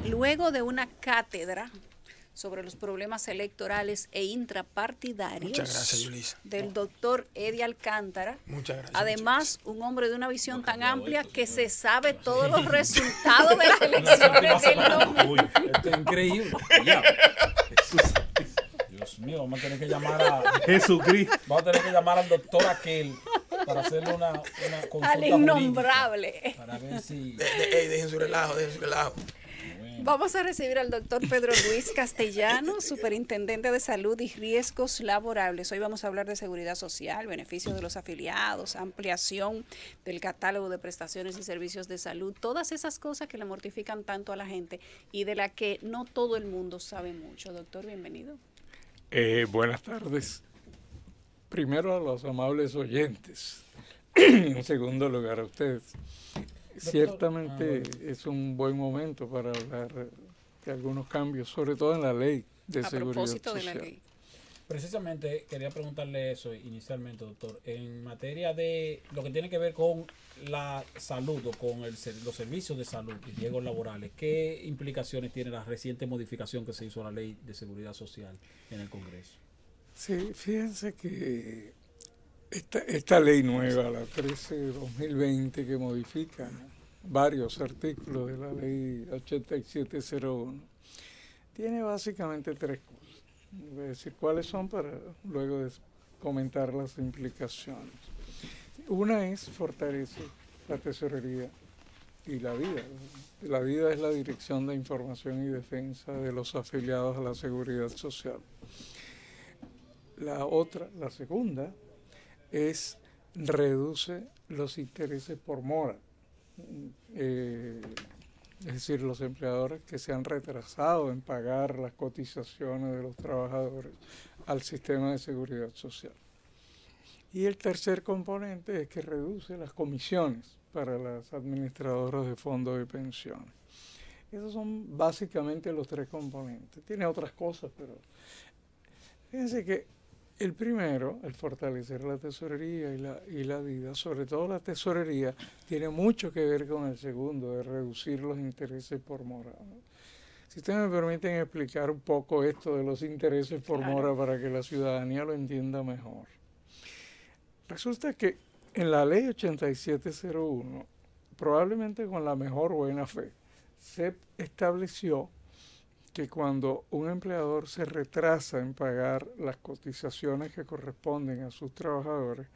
Luego de una cátedra sobre los problemas electorales e intrapartidarios. Muchas gracias, Yulisa. Del doctor Eddie Alcántara. Muchas gracias. Además, un hombre de una visión tan amplia que se sabe todos los resultados de las elecciones del 2000. Esto es increíble. Ya. Dios mío, vamos a tener que llamar a Jesucristo. Vamos a tener que llamar al doctor aquel para hacerle una consulta al innombrable. Para ver si... Dejen su relajo, dejen su relajo. Vamos a recibir al doctor Pedro Luis Castellano, superintendente de salud y riesgos laborables. Hoy vamos a hablar de seguridad social, beneficios de los afiliados, ampliación del catálogo de prestaciones y servicios de salud, todas esas cosas que le mortifican tanto a la gente y de la que no todo el mundo sabe mucho. Doctor, bienvenido. Buenas tardes. Primero a los amables oyentes. En segundo lugar a ustedes. Ciertamente es un buen momento para hablar de algunos cambios, sobre todo en la ley de seguridad social. A propósito de la ley. Precisamente quería preguntarle eso inicialmente, doctor, en materia de lo que tiene que ver con la salud o con los servicios de salud y riesgos laborales. ¿Qué implicaciones tiene la reciente modificación que se hizo a la ley de seguridad social en el Congreso? Sí, fíjense que esta ley nueva, la 13/2020, que modifica varios artículos de la ley 8701, tiene básicamente tres cosas. Voy a decir cuáles son para luego de comentar las implicaciones. Una es fortalecer la tesorería y la vida. La vida es la Dirección de Información y Defensa de los afiliados a la Seguridad Social. La segunda, es reduce los intereses por mora. Es decir, los empleadores que se han retrasado en pagar las cotizaciones de los trabajadores al sistema de seguridad social. Y el tercer componente es que reduce las comisiones para las administradoras de fondos de pensiones. Esos son básicamente los tres componentes. Tiene otras cosas, pero fíjense que el primero, el fortalecer la tesorería y la vida, sobre todo la tesorería, tiene mucho que ver con el segundo, de reducir los intereses por mora. Si ustedes me permiten explicar un poco esto de los intereses por mora para que la ciudadanía lo entienda mejor. Resulta que en la ley 8701, probablemente con la mejor buena fe, se estableció que cuando un empleador se retrasa en pagar las cotizaciones que corresponden a sus trabajadores,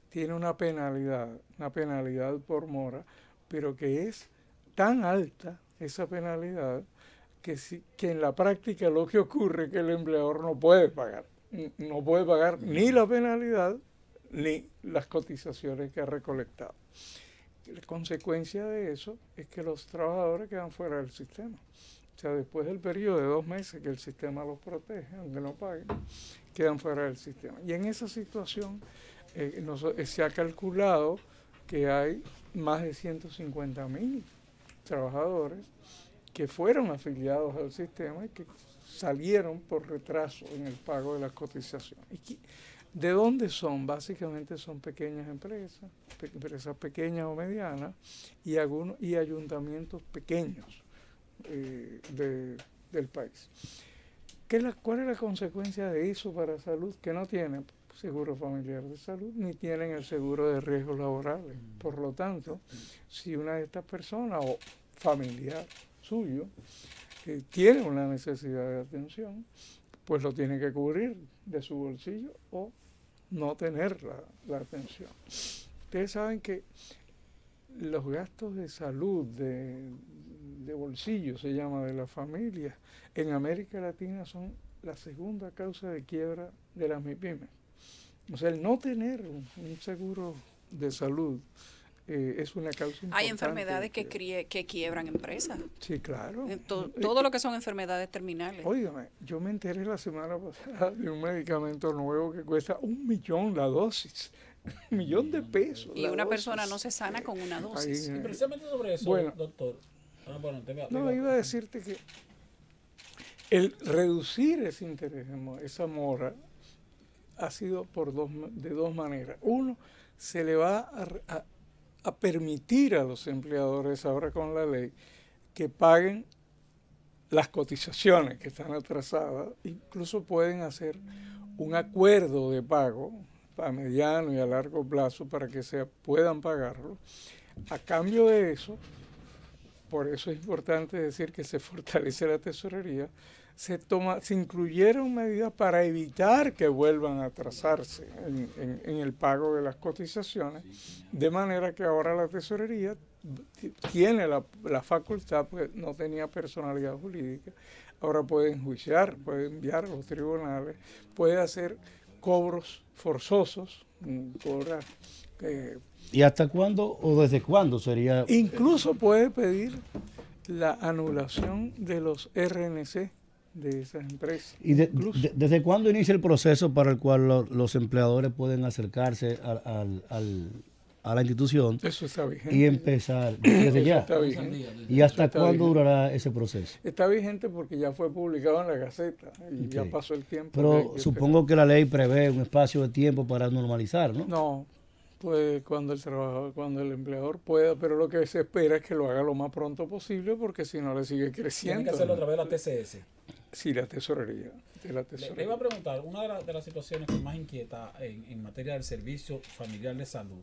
tiene una penalidad por mora, pero que es tan alta esa penalidad que en la práctica lo que ocurre es que el empleador no puede pagar ni la penalidad ni las cotizaciones que ha recolectado. La consecuencia de eso es que los trabajadores quedan fuera del sistema. O sea, después del periodo de 2 meses que el sistema los protege, aunque no paguen, quedan fuera del sistema. Y en esa situación se ha calculado que hay más de 150.000 trabajadores que fueron afiliados al sistema y que salieron por retraso en el pago de las cotizaciones. ¿De dónde son? Básicamente son pequeñas empresas pequeñas o medianas y ayuntamientos pequeños del país. ¿Cuál es la consecuencia de eso para salud? Que no tienen seguro familiar de salud ni tienen el seguro de riesgos laborales. Por lo tanto, si una de estas personas o familiar suyo tiene una necesidad de atención, pues lo tiene que cubrir de su bolsillo o no tener la atención. Ustedes saben que los gastos de salud, de bolsillo se llama, de la familia, en América Latina son la segunda causa de quiebra de las MIPYMES. O sea, el no tener un seguro de salud es una causa importante. Hay enfermedades que quiebran empresas. Sí, claro. Todo lo que son enfermedades terminales. Óigame, yo me enteré la semana pasada de un medicamento nuevo que cuesta $1 millón la dosis. $1 millón de pesos. Y una persona no se sana con una dosis. Y precisamente sobre eso, doctor. Iba a decirte que el reducir ese interés, esa mora, ha sido de dos maneras. Uno, se le va a permitir a los empleadores ahora con la ley que paguen las cotizaciones que están atrasadas, incluso pueden hacer un acuerdo de pago a mediano y a largo plazo para que puedan pagarlo. A cambio de eso, por eso es importante decir que se fortalece la tesorería, se incluyeron medidas para evitar que vuelvan a atrasarse en el pago de las cotizaciones, de manera que ahora la tesorería tiene la facultad, pues no tenía personalidad jurídica, ahora puede enjuiciar, puede enviar a los tribunales, puede hacer cobros forzosos, cobrar. ¿Y hasta cuándo o desde cuándo sería? Incluso puede pedir la anulación de los RNC de esas empresas. ¿Y desde cuándo inicia el proceso para el cual los empleadores pueden acercarse a la institución? Eso está vigente. Y empezar desde ya. Está vigente. ¿Y hasta cuándo durará ese proceso? Está vigente porque ya fue publicado en la Gaceta y ya pasó el tiempo. Pero supongo que la ley prevé un espacio de tiempo para normalizar, ¿no? No, pues cuando el empleador pueda, pero lo que se espera es que lo haga lo más pronto posible porque si no le sigue creciendo. Tiene que hacerlo a través de la TCS. Sí, la tesorería. Le iba a preguntar, una de las situaciones que más inquieta en materia del servicio familiar de salud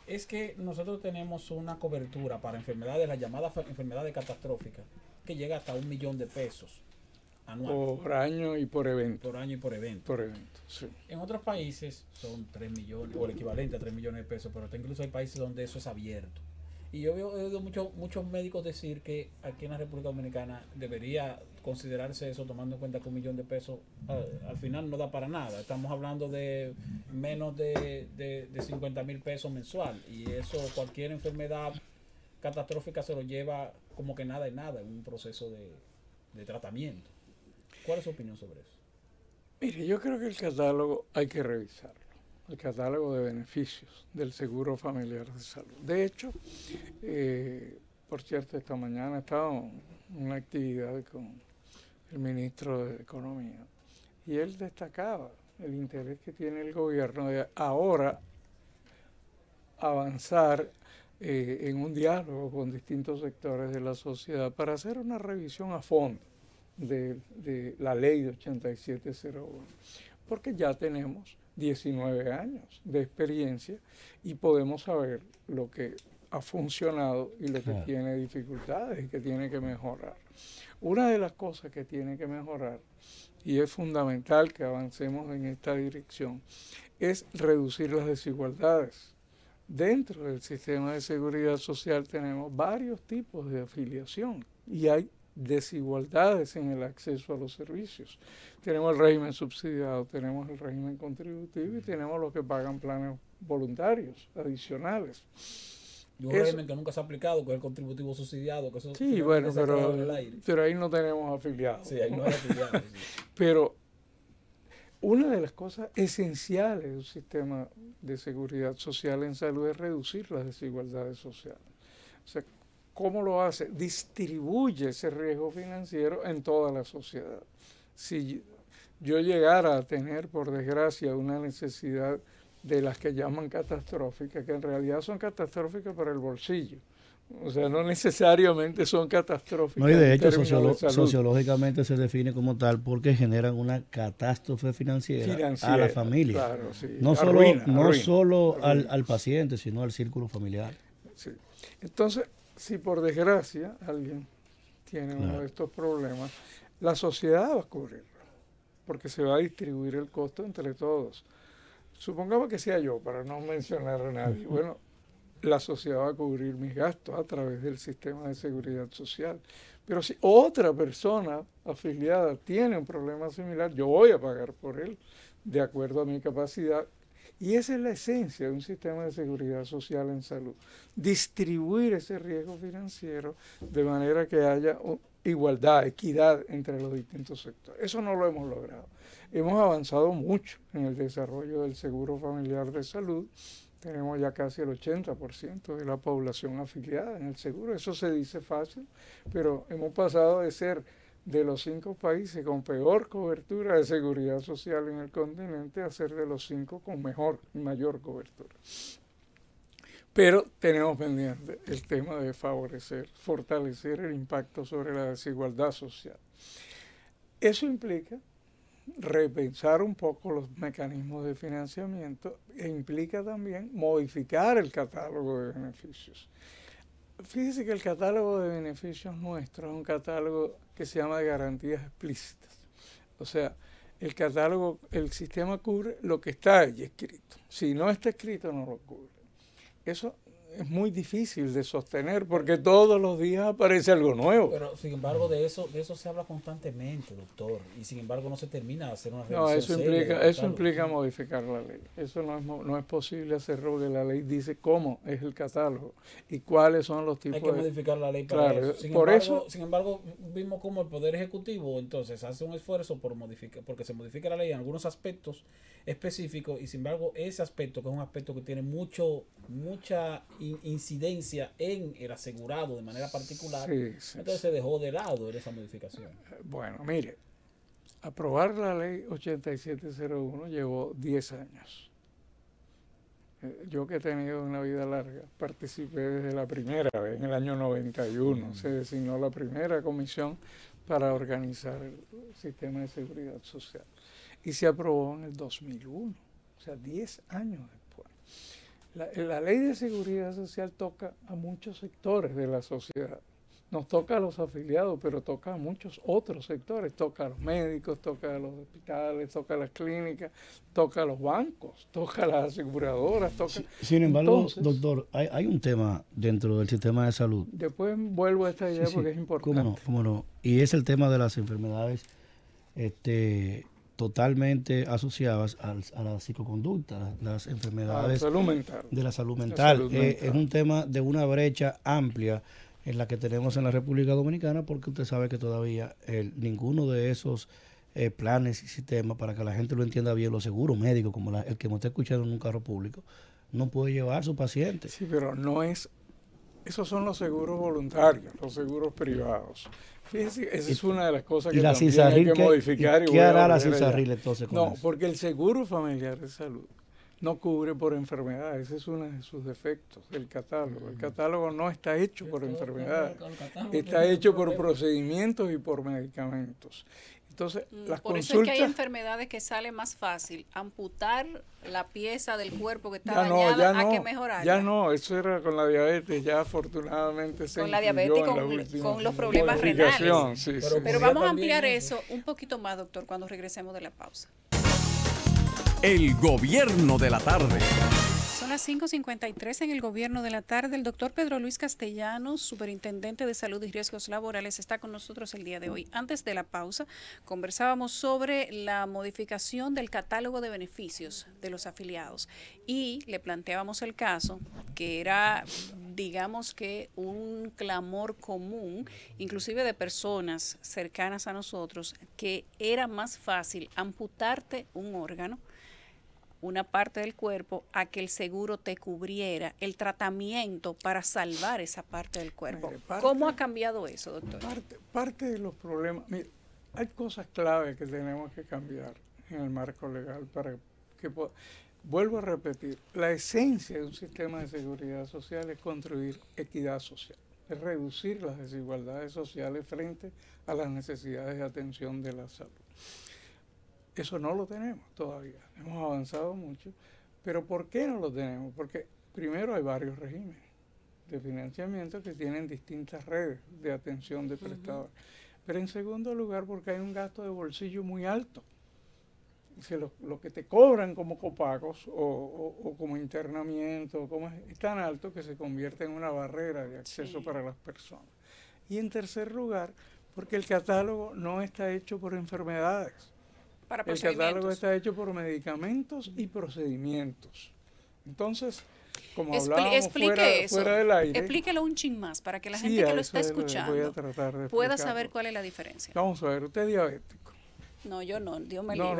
es que nosotros tenemos una cobertura para enfermedades, las llamadas enfermedades catastróficas, que llega hasta $1.000.000 anual. Por año y por evento. Por año y por evento. Por evento, sí. En otros países son 3 millones, o el equivalente a 3 millones de pesos, pero incluso hay países donde eso es abierto. Y yo he oído muchos médicos decir que aquí en la República Dominicana debería considerarse eso, tomando en cuenta que $1.000.000 al final no da para nada. Estamos hablando de menos de 50.000 pesos mensual. Y eso, cualquier enfermedad catastrófica se lo lleva como que nada y nada en un proceso de tratamiento. ¿Cuál es su opinión sobre eso? Mire, yo creo que el catálogo hay que revisarlo. El catálogo de beneficios del Seguro Familiar de Salud. De hecho, por cierto, esta mañana estaba en una actividad con el ministro de Economía y él destacaba el interés que tiene el gobierno de ahora avanzar en un diálogo con distintos sectores de la sociedad para hacer una revisión a fondo de la ley de 8701, porque ya tenemos 19 años de experiencia y podemos saber lo que ha funcionado y lo que tiene dificultades y que tiene que mejorar. Una de las cosas que tiene que mejorar, y es fundamental que avancemos en esta dirección, es reducir las desigualdades. Dentro del sistema de seguridad social tenemos varios tipos de afiliación y hay desigualdades en el acceso a los servicios. Tenemos el régimen subsidiado, tenemos el régimen contributivo y tenemos los que pagan planes voluntarios adicionales. Y un régimen que nunca se ha aplicado, que es el contributivo subsidiado. Que eso sí, bueno, pero ahí no tenemos afiliados. Sí, ahí no hay afiliados. Sí. Pero una de las cosas esenciales de un sistema de seguridad social en salud es reducir las desigualdades sociales. O sea, ¿cómo lo hace? Distribuye ese riesgo financiero en toda la sociedad. Si yo llegara a tener, por desgracia, una necesidad de las que llaman catastróficas, que en realidad son catastróficas para el bolsillo. O sea, no necesariamente son catastróficas. No, y de hecho, sociológicamente se define como tal porque generan una catástrofe financiera a la familia. Claro, sí. No solo al paciente, sino al círculo familiar. Sí. Entonces, si por desgracia alguien tiene uno de estos problemas, la sociedad va a cubrirlo, porque se va a distribuir el costo entre todos. Supongamos que sea yo, para no mencionar a nadie. Bueno, la sociedad va a cubrir mis gastos a través del sistema de seguridad social. Pero si otra persona afiliada tiene un problema similar, yo voy a pagar por él de acuerdo a mi capacidad. Y esa es la esencia de un sistema de seguridad social en salud. Distribuir ese riesgo financiero de manera que haya igualdad, equidad entre los distintos sectores. Eso no lo hemos logrado. Hemos avanzado mucho en el desarrollo del seguro familiar de salud. Tenemos ya casi el 80% de la población afiliada en el seguro. Eso se dice fácil, pero hemos pasado de ser de los 5 países con peor cobertura de seguridad social en el continente a ser de los 5 con mejor y mayor cobertura. Pero tenemos pendiente el tema de fortalecer el impacto sobre la desigualdad social. Eso implica repensar un poco los mecanismos de financiamiento e implica también modificar el catálogo de beneficios. Fíjese que el catálogo de beneficios nuestro es un catálogo que se llama de garantías explícitas. O sea, el catálogo, el sistema cubre lo que está ahí escrito. Si no está escrito, no lo cubre. Eso es muy difícil de sostener porque todos los días aparece algo nuevo. Pero sin embargo de eso se habla constantemente, doctor, y sin embargo no se termina de hacer una revisión. No, eso implica modificar la ley. Eso no es posible hacerlo porque la ley dice cómo es el catálogo y cuáles son los tipos. Hay que modificar la ley para eso. Sin embargo, vimos como el Poder Ejecutivo entonces hace un esfuerzo por modificar, porque se modifica la ley en algunos aspectos específicos y sin embargo ese aspecto, que es un aspecto que tiene mucha incidencia en el asegurado de manera particular, entonces se dejó de lado en esa modificación. Bueno, mire, aprobar la ley 8701 llevó 10 años. Yo que he tenido una vida larga, participé desde la primera vez, en el año 91, se designó la primera comisión para organizar el sistema de seguridad social y se aprobó en el 2001, o sea, 10 años después. La ley de seguridad social toca a muchos sectores de la sociedad. Nos toca a los afiliados, pero toca a muchos otros sectores. Toca a los médicos, toca a los hospitales, toca a las clínicas, toca a los bancos, toca a las aseguradoras. Sin embargo, entonces, doctor, hay un tema dentro del sistema de salud. Después vuelvo a esta idea porque es importante. ¿Cómo no? Y es el tema de las enfermedades totalmente asociadas a la psicoconducta, las enfermedades de la salud mental. Es un tema de una brecha amplia en la que tenemos en la República Dominicana, porque usted sabe que todavía ninguno de esos planes y sistemas, para que la gente lo entienda bien, los seguros médicos, como el que me está escuchando en un carro público, no puede llevar a su paciente. Sí, pero no es... Esos son los seguros voluntarios, los seguros privados. Fíjense, esa es una de las cosas que también hay que modificar. ¿Qué hará la CISARRIL entonces con eso? No, porque el seguro familiar de salud no cubre por enfermedades. Ese es uno de sus defectos del catálogo. El catálogo no está hecho por enfermedades, está hecho por procedimientos y por medicamentos. Entonces, las por eso es que hay enfermedades que sale más fácil amputar la pieza del cuerpo que está dañada a que mejorarla. Ya no, eso era con la diabetes, ya afortunadamente se con la diabetes y con los problemas renales. Sí, pero vamos a ampliar eso un poquito más, doctor, cuando regresemos de la pausa. El gobierno de la tarde. Son las 5:53 en el gobierno de la tarde. El doctor Pedro Luis Castellanos, superintendente de Salud y Riesgos Laborales, está con nosotros el día de hoy. Antes de la pausa, conversábamos sobre la modificación del catálogo de beneficios de los afiliados y le planteábamos el caso que era, digamos que un clamor común, inclusive de personas cercanas a nosotros, que era más fácil amputarte un órgano, una parte del cuerpo, a que el seguro te cubriera el tratamiento para salvar esa parte del cuerpo. Mire, ¿cómo ha cambiado eso, doctor? Parte de los problemas, mire, hay cosas clave que tenemos que cambiar en el marco legal para que vuelvo a repetir, la esencia de un sistema de seguridad social es construir equidad social, es reducir las desigualdades sociales frente a las necesidades de atención de la salud. Eso no lo tenemos todavía, hemos avanzado mucho, pero ¿por qué no lo tenemos? Porque primero hay varios regímenes de financiamiento que tienen distintas redes de atención de prestadores, pero en segundo lugar porque hay un gasto de bolsillo muy alto. Lo que te cobran como copagos o como internamiento es tan alto que se convierte en una barrera de acceso para las personas. Y en tercer lugar, porque el catálogo no está hecho por enfermedades. El catálogo está hecho por medicamentos y procedimientos. Entonces, como hablábamos fuera del aire... Explíquelo un chin más para que la gente que lo está escuchando pueda saber cuál es la diferencia. Vamos a ver, usted es diabético. No, yo no, Dios me libre.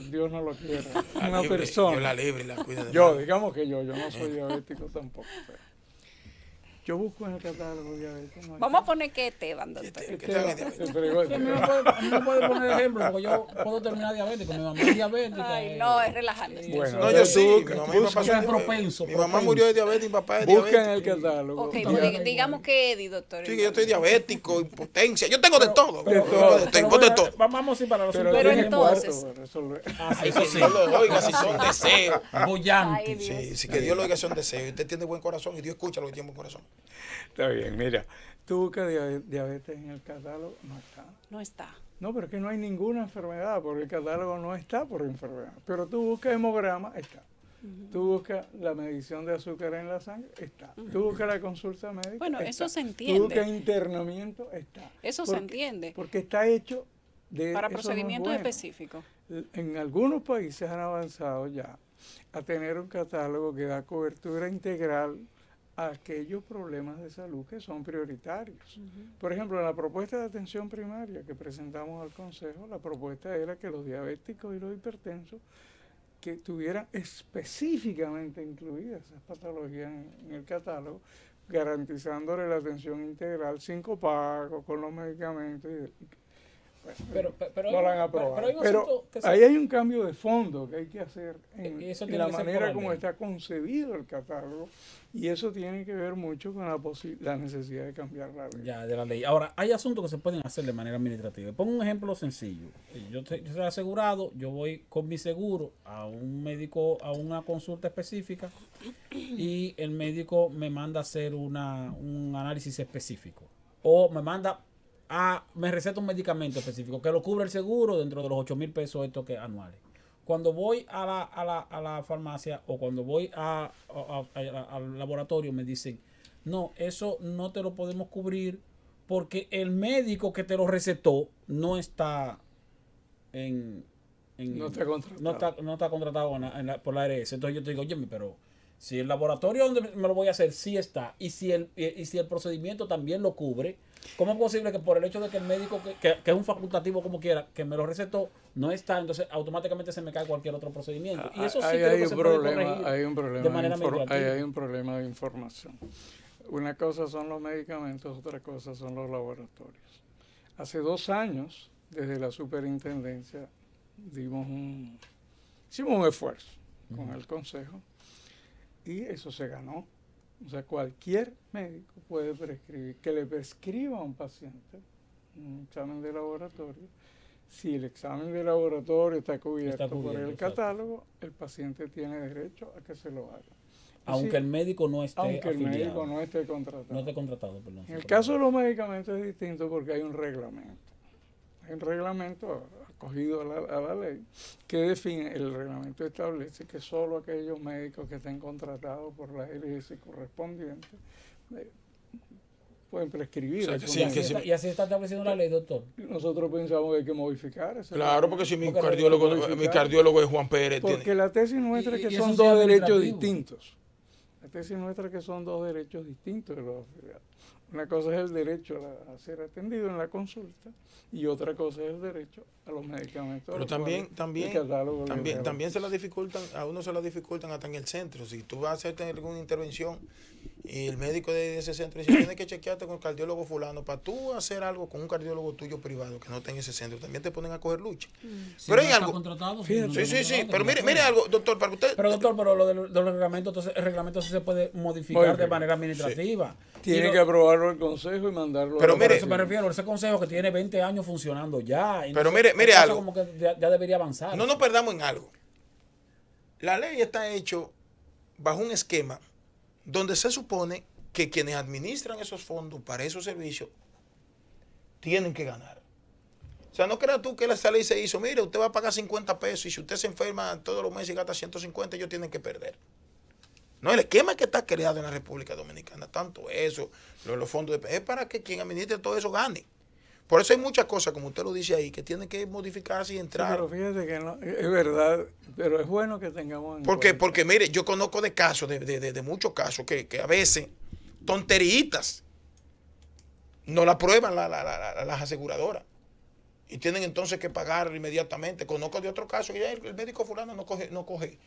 Dios no lo quiere. Una persona. Yo la libre y la cuida de digamos que yo no soy diabético tampoco. Yo busco en el catálogo de diabetes. No, vamos a poner que Esteban, doctor. Sí, a mí me puede poner ejemplo, porque yo puedo terminar diabético. Mi mamá es diabética. Ay, no, es relajante. Bueno, no, yo sí. Mi mamá y papá son propensos. Mi mamá murió de diabetes y mi papá es diabético. Busca en el catálogo. Ok, pues digamos que Eddie, doctor. Sí, que yo estoy diabético, impotencia. Yo tengo de todo. Tengo de todo. Vamos a ir para los pero entonces. Eso sí. Dios lo oiga si son deseos. Bollante. Sí, sí, que Dios lo oiga son deseos. Usted tiene buen corazón y Dios escucha lo que tiene buen corazón. Está bien, mira. Tú buscas diabetes en el catálogo, no está. No está. No, pero es que no hay ninguna enfermedad, porque el catálogo no está por enfermedad. Pero tú buscas hemograma, está. Tú buscas la medición de azúcar en la sangre, está. Tú buscas la consulta médica, bueno, está. eso se entiende. Tú buscas internamiento, está. Eso se entiende. Porque está hecho para procedimientos específicos. En algunos países han avanzado ya a tener un catálogo que da cobertura integral a aquellos problemas de salud que son prioritarios. Por ejemplo, en la propuesta de atención primaria que presentamos al Consejo, la propuesta era que los diabéticos y los hipertensos que tuvieran específicamente incluidas esas patologías en el catálogo, garantizándole la atención integral sin copago, con los medicamentos. Pero no la han aprobado. Pero ahí hay un cambio de fondo que hay que hacer en la manera como está concebido el catálogo, y eso tiene que ver mucho con la necesidad de cambiar la ley. Ya, de la ley. Ahora, hay asuntos que se pueden hacer de manera administrativa. Pongo un ejemplo sencillo. Yo soy asegurado, yo voy con mi seguro a un médico, a una consulta específica, y el médico me manda a hacer un análisis específico. O me receta un medicamento específico que lo cubre el seguro dentro de los 8,000 pesos estos que anuales. Cuando voy a la farmacia o cuando voy al laboratorio me dicen, no, eso no te lo podemos cubrir porque el médico que te lo recetó no está no está contratado. No está contratado por la ARS. Entonces yo te digo, oye, pero si el laboratorio donde me lo voy a hacer sí está, y si el procedimiento también lo cubre, ¿cómo es posible que por el hecho de que el médico, que es un facultativo como quiera, que me lo recetó, no está, entonces automáticamente se me cae cualquier otro procedimiento? Y eso sí creo que se puede corregir de manera administrativa. Hay un problema de información. Una cosa son los medicamentos, otra cosa son los laboratorios. Hace 2 años, desde la superintendencia, hicimos un esfuerzo con el Consejo, y eso se ganó. O sea, cualquier médico puede prescribir, que le prescriba a un paciente un examen de laboratorio. Si el examen de laboratorio está cubierto por el catálogo, el paciente tiene derecho a que se lo haga. Aunque el médico no esté afiliado. El médico no esté contratado. No esté contratado, perdón. En el caso de los medicamentos es distinto porque hay un reglamento. Hay un reglamento acogido a la ley que define, el reglamento establece que solo aquellos médicos que estén contratados por la LS correspondiente pueden prescribir. O sea, y así está estableciendo la ley, doctor. Nosotros pensamos que hay que modificar eso. Claro, porque si mi cardiólogo es Juan Pérez. Porque la tesis nuestra es que son 2 derechos distintos. La tesis nuestra es que son 2 derechos distintos de los afiliados. Una cosa es el derecho a ser atendido en la consulta y otra cosa es el derecho a los medicamentos. Pero también se la dificultan, a uno se la dificultan hasta en el centro. Si tú vas a hacerte alguna intervención y el médico de ese centro dice, tienes que chequearte con el cardiólogo fulano, para tú hacer algo con un cardiólogo tuyo privado que no está en ese centro, también te ponen a coger lucha. Pero hay algo. Sí, pero mire algo, doctor, para usted. Pero doctor, pero lo del reglamento, entonces el reglamento sí se puede modificar de manera administrativa. Sí. Tiene que aprobarlo el Consejo y mandarlo. Pero mire, eso me refiero, ese Consejo que tiene 20 años funcionando ya. Pero mire algo. Como que ya debería avanzar. No nos perdamos en algo. La ley está hecho bajo un esquema donde se supone que quienes administran esos fondos para esos servicios tienen que ganar. O sea, no creas tú que esa ley se hizo, mire, usted va a pagar 50 pesos y si usted se enferma todos los meses y gasta 150, ellos tienen que perder. No, el esquema que está creado en la República Dominicana, tanto eso, los fondos es para que quien administre todo eso gane. Por eso hay muchas cosas, como usted lo dice ahí, que tienen que modificarse y entrar. Sí, pero fíjate que no, es verdad, pero es bueno que tengamos en cuenta. Porque mire, yo conozco de casos, de muchos casos, que a veces tonteritas no la prueban las aseguradoras. y tienen entonces que pagar inmediatamente. Conozco de otro caso que el médico fulano no coge.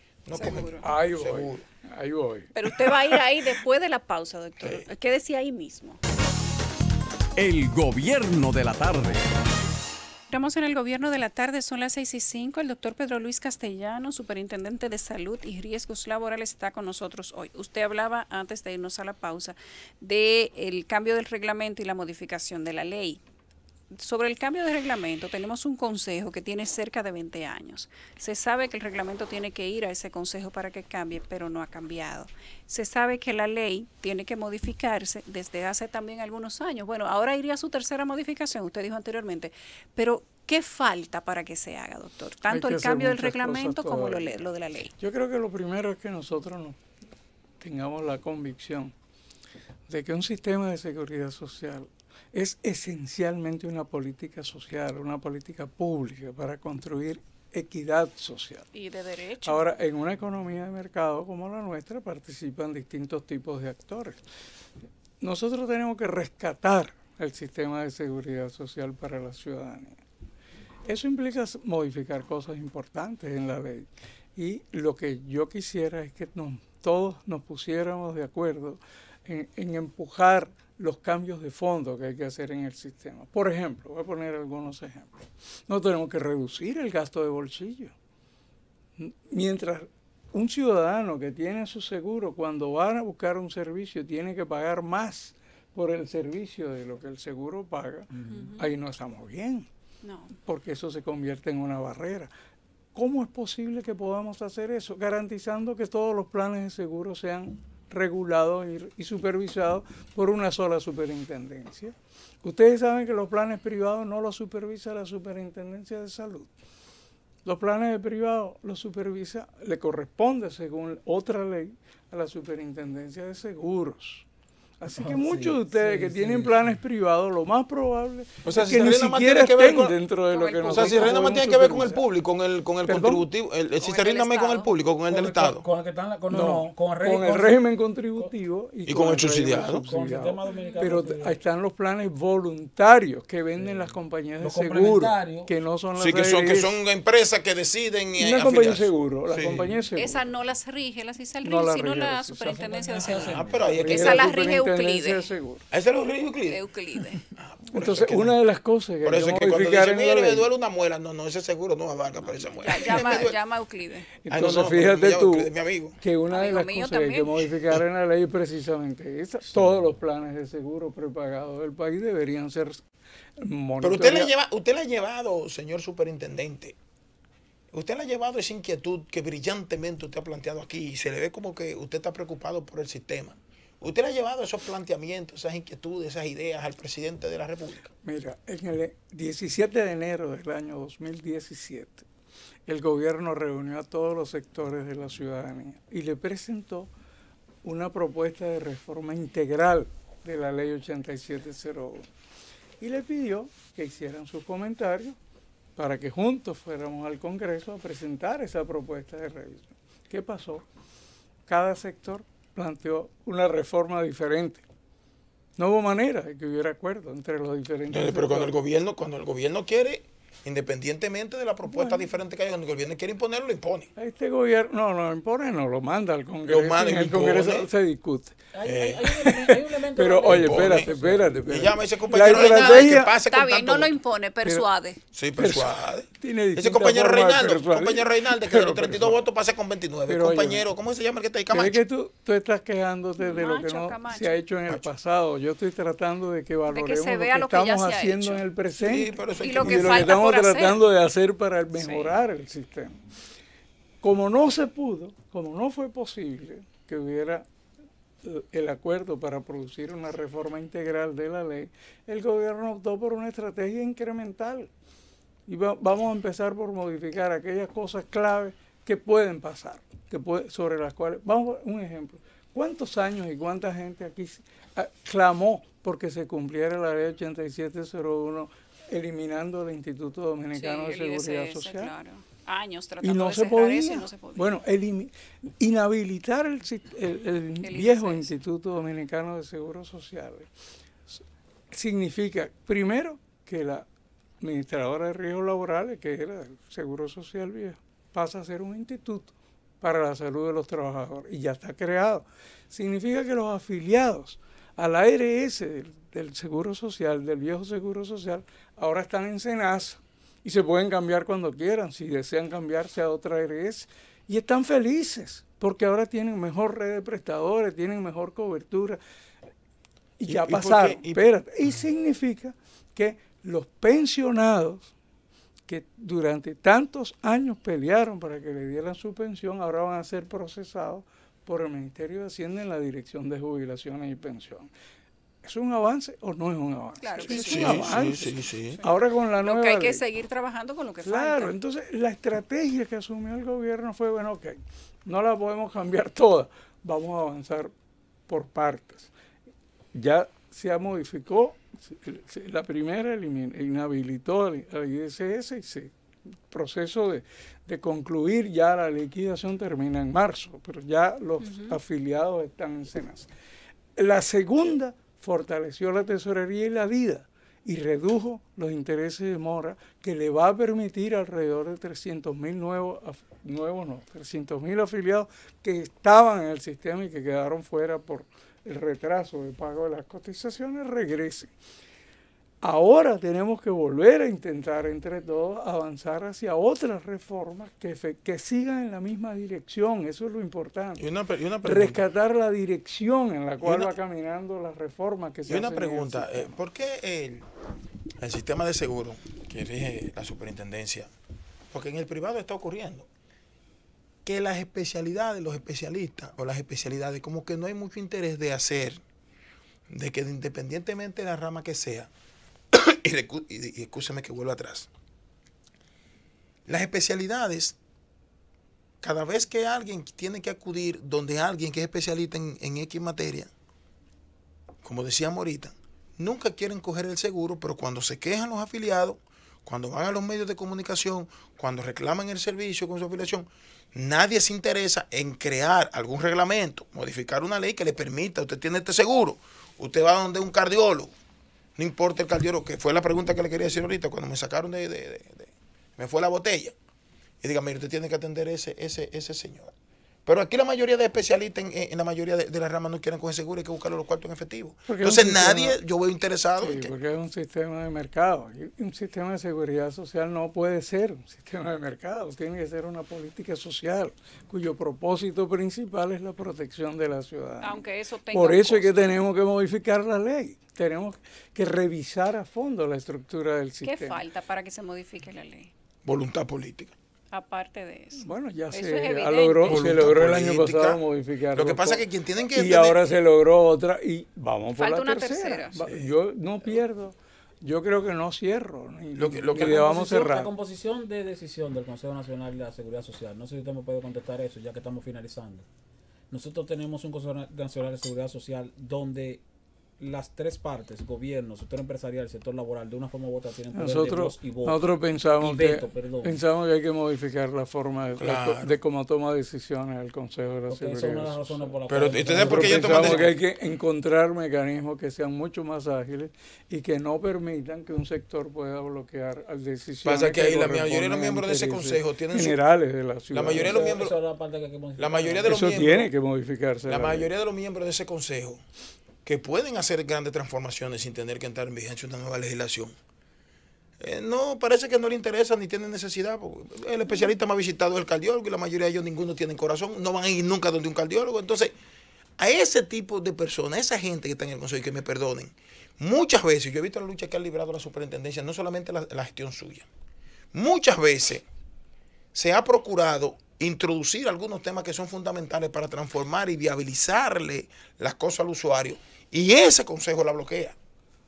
Ahí Seguro. voy. Pero usted va a ir ahí después de la pausa, doctor. Sí. Quédese ahí mismo. El gobierno de la tarde. Estamos en el gobierno de la tarde, son las 6:05. El doctor Pedro Luis Castellano, superintendente de Salud y Riesgos Laborales, está con nosotros hoy. Usted hablaba, antes de irnos a la pausa, del cambio del reglamento y la modificación de la ley. Sobre el cambio de reglamento, tenemos un consejo que tiene cerca de 20 años. Se sabe que el reglamento tiene que ir a ese consejo para que cambie, pero no ha cambiado. Se sabe que la ley tiene que modificarse desde hace también algunos años. Bueno, ahora iría a su tercera modificación, usted dijo anteriormente, pero ¿qué falta para que se haga, doctor? Tanto el cambio del reglamento como lo de la ley. Yo creo que lo primero es que nosotros tengamos la convicción de que un sistema de seguridad social es esencialmente una política social, una política pública para construir equidad social. Y de derecho. Ahora, en una economía de mercado como la nuestra participan distintos tipos de actores. Nosotros tenemos que rescatar el sistema de seguridad social para la ciudadanía. Eso implica modificar cosas importantes en la ley. Y lo que yo quisiera es que todos nos pusiéramos de acuerdo en empujar los cambios de fondo que hay que hacer en el sistema. Por ejemplo, voy a poner algunos ejemplos. No tenemos que reducir el gasto de bolsillo. Mientras un ciudadano que tiene su seguro, cuando va a buscar un servicio, tiene que pagar más por el servicio de lo que el seguro paga, ahí no estamos bien. No. Porque eso se convierte en una barrera. ¿Cómo es posible que podamos hacer eso? Garantizando que todos los planes de seguro sean regulados y supervisados por una sola superintendencia. Ustedes saben que los planes privados no los supervisa la Superintendencia de Salud. Los planes de privados los supervisa, le corresponde según otra ley a la Superintendencia de Seguros. Así que muchos de ustedes que tienen planes privados, lo más probable es que ni siquiera estén dentro de lo que nosotros. O sea, si rinde más tiene que ver con el público, con el contributivo, si se rinde más con el público, con el del Estado. Con el que están con el régimen contributivo y con el subsidiado. Pero ahí están los planes voluntarios que venden las compañías de seguro, que no son las que son empresas que deciden y una compañía de seguro, las compañías de seguro. Esas no las rige la CISALRIL, sino la Superintendencia de Seguros. Pero ahí esa la rige Euclide. ¿Ese lo rige Euclide? Euclide. Entonces, una de las cosas que hay que modificar en la ley. Me duele una muela. No, ese seguro no abarca para esa muela. Llama a Euclide. Entonces, fíjate tú que una de las amigo cosas que hay que modificar en la ley es precisamente esa. Todos los planes de seguro prepagados del país deberían ser monitoreados. Pero usted le ha llevado, señor superintendente, usted le ha llevado esa inquietud que brillantemente usted ha planteado aquí y se le ve como que usted está preocupado por el sistema. ¿Usted le ha llevado esos planteamientos, esas inquietudes, esas ideas al presidente de la República? Mira, en el 17 de enero del año 2017, el gobierno reunió a todos los sectores de la ciudadanía y le presentó una propuesta de reforma integral de la ley 8701 y le pidió que hicieran sus comentarios para que juntos fuéramos al Congreso a presentar esa propuesta de revisión. ¿Qué pasó? Cada sector planteó una reforma diferente. No hubo manera de que hubiera acuerdo entre los diferentes. Pero cuando el gobierno quiere, independientemente de la propuesta diferente que haya, cuando el gobierno quiere imponerlo, lo impone. Este gobierno no lo impone, no lo manda al Congreso. En el Congreso se discute. Hay un elemento. Pero oye, espérate. Y llama a ese compañero Reinaldo que pase está bien, no lo impone, persuade. Sí, persuade. Ese compañero Reinaldo, que de los 32 votos pasa con 29. Compañero, ¿cómo se llama el que está ahí? Camacho. Es que tú estás quejándote de lo que no se ha hecho en el pasado. Yo estoy tratando de que valoremos lo que estamos haciendo en el presente y lo que estamos tratando de hacer para mejorar el sistema. Como no se pudo, como no fue posible que hubiera el acuerdo para producir una reforma integral de la ley, el gobierno optó por una estrategia incremental. Y vamos a empezar por modificar aquellas cosas claves que pueden pasar, sobre las cuales, vamos a un ejemplo. ¿Cuántos años y cuánta gente aquí clamó porque se cumpliera la ley 8701 eliminando el Instituto Dominicano de Seguridad Social? Claro. Años tratando y no de se podía. eso y no se podía. Bueno, inhabilitar el viejo Instituto Dominicano de Seguros Sociales significa, primero, que la administradora de riesgos laborales, que era el Seguro Social Viejo, pasa a ser un instituto para la salud de los trabajadores y ya está creado. Significa que los afiliados a la ARS del Seguro Social, del viejo Seguro Social, ahora están en SENASA y se pueden cambiar cuando quieran, si desean cambiarse a otra ARS, y están felices porque ahora tienen mejor red de prestadores, tienen mejor cobertura y ya pasaron. Y significa que los pensionados que durante tantos años pelearon para que le dieran su pensión, ahora van a ser procesados por el Ministerio de Hacienda en la Dirección de Jubilaciones y Pensiones. ¿Es un avance o no es un avance? Claro que es un avance. Sí. Ahora con la nueva Lo que hay que ley, seguir trabajando con lo que claro, falta. entonces la estrategia que asumió el gobierno fue, bueno, ok, no la podemos cambiar toda, vamos a avanzar por partes. Ya se modificó, la primera inhabilitó al ISS y el proceso de concluir ya la liquidación termina en marzo, pero ya los afiliados están en SENASA. La segunda fortaleció la tesorería y la DIDA y redujo los intereses de mora, que le va a permitir alrededor de 300.000 afiliados que estaban en el sistema y que quedaron fuera por el retraso de pago de las cotizaciones, regresen. Ahora tenemos que volver a intentar entre todos avanzar hacia otras reformas que sigan en la misma dirección, eso es lo importante. Y una pregunta. Rescatar la dirección en la cual va caminando las reformas que se hacen. Y una pregunta, ¿por qué el sistema de seguro que rige la superintendencia? Porque en el privado está ocurriendo que las especialidades, los especialistas o las especialidades, como que no hay mucho interés de hacer, de que independientemente de la rama que sea, y escúcheme que vuelva atrás, las especialidades, cada vez que alguien tiene que acudir donde alguien que es especialista en X materia, como decíamos ahorita, nunca quieren coger el seguro, pero cuando se quejan los afiliados, cuando van a los medios de comunicación, cuando reclaman el servicio con su afiliación, nadie se interesa en crear algún reglamento, modificar una ley que le permita, usted tiene este seguro, usted va donde un cardiólogo, no importa el cardiólogo, que fue la pregunta que le quería decir ahorita, cuando me sacaron me fue la botella, y diga, mire, usted tiene que atender ese señor. Pero aquí la mayoría de especialistas en la mayoría de las ramas no quieren coger seguro, hay que buscarle los cuartos en efectivo. Entonces nadie, yo veo interesado. Sí, porque es un sistema de mercado. Y un sistema de seguridad social no puede ser un sistema de mercado, tiene que ser una política social, cuyo propósito principal es la protección de la ciudadanía. Aunque eso tenga Por eso es que tenemos que modificar la ley, tenemos que revisar a fondo la estructura del sistema. ¿Qué falta para que se modifique la ley? Voluntad política. Aparte de eso. Bueno, ya eso se logró el año pasado modificar. Lo que pasa es que quien tienen que... Y ahora se logró otra y vamos por falta la una tercera. Sí. Yo no pierdo, yo creo que no cierro. Lo que vamos cerrar. La composición de decisión del Consejo Nacional de la Seguridad Social, no sé si usted me puede contestar eso ya que estamos finalizando. Nosotros tenemos un Consejo Nacional de Seguridad Social donde las tres partes, gobierno, sector empresarial, el sector laboral, de una forma u otra tienen poder de voz y voto. Nosotros pensamos, veto, que hay que modificar la forma de cómo toma decisiones el Consejo de la Seguridad Social. Esa es una de las razones por las cuales pensamos que hay que encontrar mecanismos que sean mucho más ágiles y que no permitan que un sector pueda bloquear decisiones. Pasa que ahí la mayoría de los miembros de ese Consejo tienen generales de la ciudad. La mayoría de los miembros, tiene que modificarse. La mayoría de los miembros de ese Consejo que pueden hacer grandes transformaciones sin tener que entrar en vigencia una nueva legislación. No, parece que no le interesa ni tienen necesidad. El especialista más visitado es el cardiólogo y la mayoría de ellos ninguno tienen corazón, no van a ir nunca donde un cardiólogo. Entonces, a ese tipo de personas, a esa gente que está en el Consejo, y que me perdonen, muchas veces, yo he visto la lucha que ha librado la superintendencia, no solamente la gestión suya, muchas veces se ha procurado introducir algunos temas que son fundamentales para transformar y viabilizarle las cosas al usuario, y ese consejo la bloquea.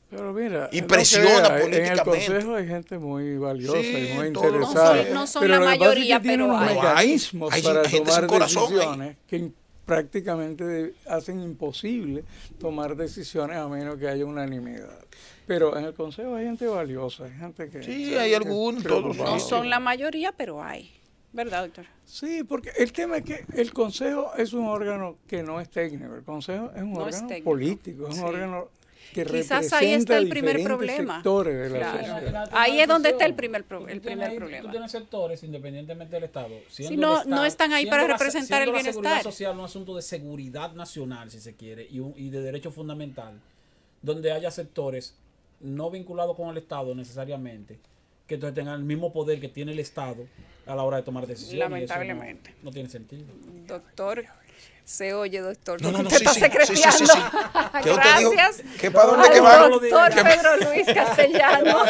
Pero mira, y presiona políticamente. En el consejo hay gente muy valiosa y muy interesada. No son la mayoría, pero hay mecanismos para tomar decisiones que prácticamente hacen imposible tomar decisiones a menos que haya unanimidad. Pero en el consejo hay gente valiosa, hay gente que... Sí, hay algunos, todos. No son la mayoría, pero hay. ¿Verdad, doctor? Sí, porque el tema es que el Consejo es un órgano que no es técnico, el Consejo es un órgano político, es un órgano que quizás ahí está el primer problema. Sectores de la Claro. sociedad. Ahí es donde está el primer problema. Tú tienes sectores, independientemente del Estado. Si no están ahí para representar el bienestar. La seguridad social es un asunto de seguridad nacional, si se quiere, y de derecho fundamental, donde haya sectores no vinculados con el Estado necesariamente, que entonces tengan el mismo poder que tiene el Estado a la hora de tomar decisiones. Lamentablemente. Y eso no tiene sentido. Doctor, se oye, doctor. No, usted está secretando. sí. Gracias. ¿Qué para dónde que va? Doctor Pedro Luis Castellanos.